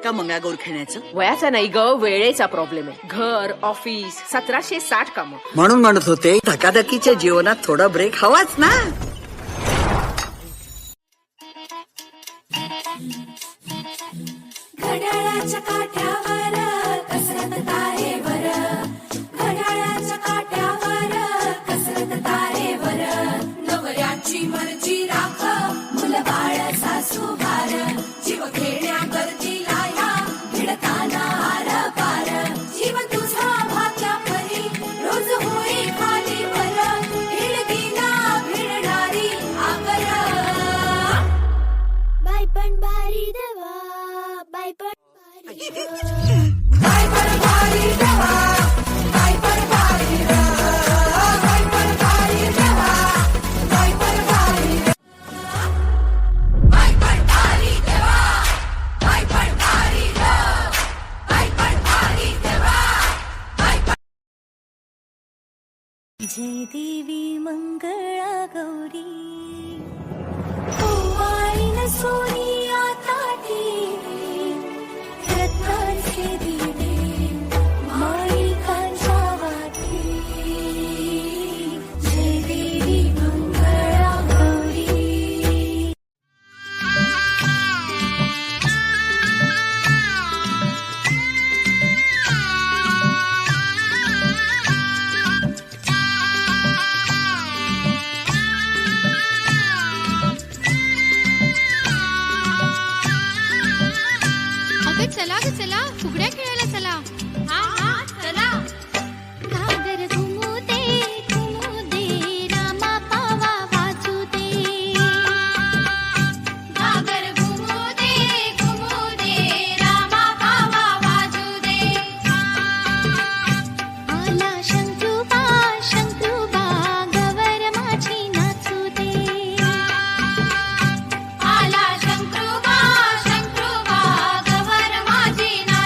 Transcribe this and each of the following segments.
का मंगळागौर खेळण्याचं? वयाचा नाही ग, वेळेचा प्रॉब्लेम आहे. घर, ऑफिस, 1760 काम. म्हणून म्हणत होते धकाधकीच्या जीवनात थोडा ब्रेक हवाच ना. घड्याळाच्या काठ्यावर कसरत तारेवर, घड्याळाच्या काठ्यावर कसरत तारेवर, नवऱ्याची मर्जी राख मुलबाळ सासू भार, जीव खेळण्या गरजीला या भिडताना आर पार, जीव तुझा भाग्या परी रोज होई खाली वर, भिडकीला भिडणारी आगर. बाय पण बारी देवा, बाय पण बारी देवा, बाय पण बारी देवा, बाय पण बारी देवा, बाय पण बारी देवा, बाय पण बारी देवा, बाय पण बारी देवा, बाय पण बारी देवा, बाय पण बारी देवा, बाय पण. जय देवी मंगळा गौरी कुमारीन सोनिया ताटी, रत्नांचे दिवे माणिकांच्या वाटी, जय देवी मंगळा गौरी. अगं चला ग चला, फुगड्या खेळायला चला. हा हा चला. घागर घुमू दे रामा पावा वाजू दे, घागर घुमू दे रामा पावा वाजू दे. आला शंकरूबा गवर माझी नाचू दे, आला शंकरूबा गवर माझी नाचू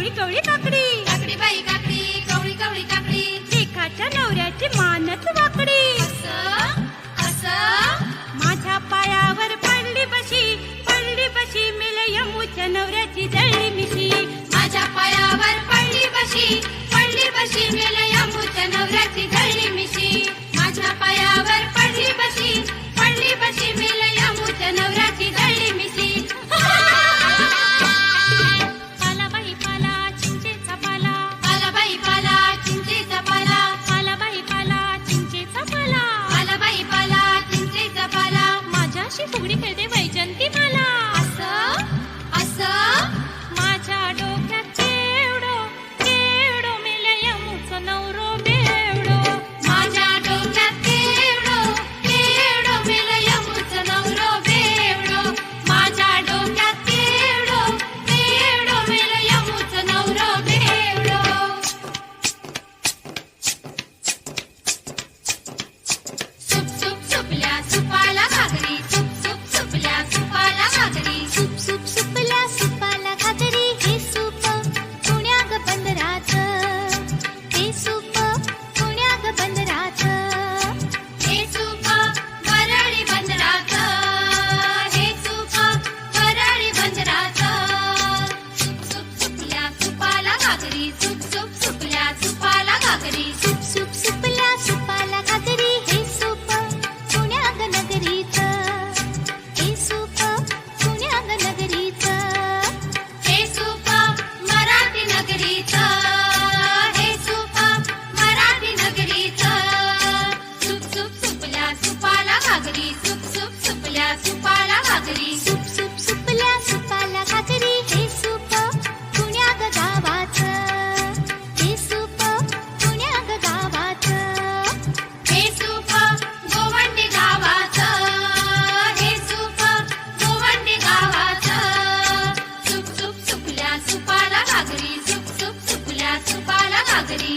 कवळी कवळी काकडी, काकडी बाई काकडी, कवळी कवळी काकडी, लेखाच्या नवऱ्याची मानच वाकडी. असं असं माझ्या पायावर पडली बशी मिल यमूच्या नवऱ्याची जळली मिशी. माझ्या पायावर पडली बशी मेल यमूच्या नवऱ्याची जळली मिशी. माझ्या पायावर पडली बशी मेल यमूच्या नवऱ्याची जळली मिशी. पाला बाई पाला चिंचेचा पाला, पाला बाई पाला चिंचेचा पाला, पाला बाई पाला चिंचेचा पाला. पाला बाई पाला चिंचेचा पाला. माझ्याशी फुगडी खेळते वैजंती मला. असं असं माझ्या डोक्यात केवढो केवढो मेल्या यमूचा नवरो बेवडो. माझ्या डोक्यात केवढो केवढो मेल यमूचा नवरो बेवडो. माझ्या डोक्यात केवढो केवढो मेल यमूचा नवरो बेवडो. सुप सुप सुपल्या सुपाला घागरी, सुप सुप सुपल्या सुपाला घागरी. सूप सूप सुपल्या सुपाला घागरी, हे सूप पुण्या ग बंदराचं, हे सूप पुण्या ग बंदराचं. हे सूप वरळी बंदराचं, हे सूप वरळी बंदराचं. सुप सुप सुपल्या सुपाला घागरी, सुप सुप सुपल्या सुपाला घागरी. सूप सूप सुपल्या सुपाला घागरी, हे सूप पुण्या ग नगरीचं, हे सूप पुण्या ग नगरीचं. हे सूप मराठी नगरीचं, हे सूप मराठी नगरीचं. सुप सुप सुपल्या सुपाला घागरी, सुप सुप सुपल्या सुपाला घागरी. सूप सूप सुपल्या सुपाला घागरी, हे सूप पुण्या ग गावाचं, हे सूप पुण्या ग गावाचं. हे सूप गोवंडी गावाचं, हे सूप गोवंडी गावाचं. सुप सुप सुपल्या सुपाला घागरी, सुप सुप सुपल्या सुपाला घागरी.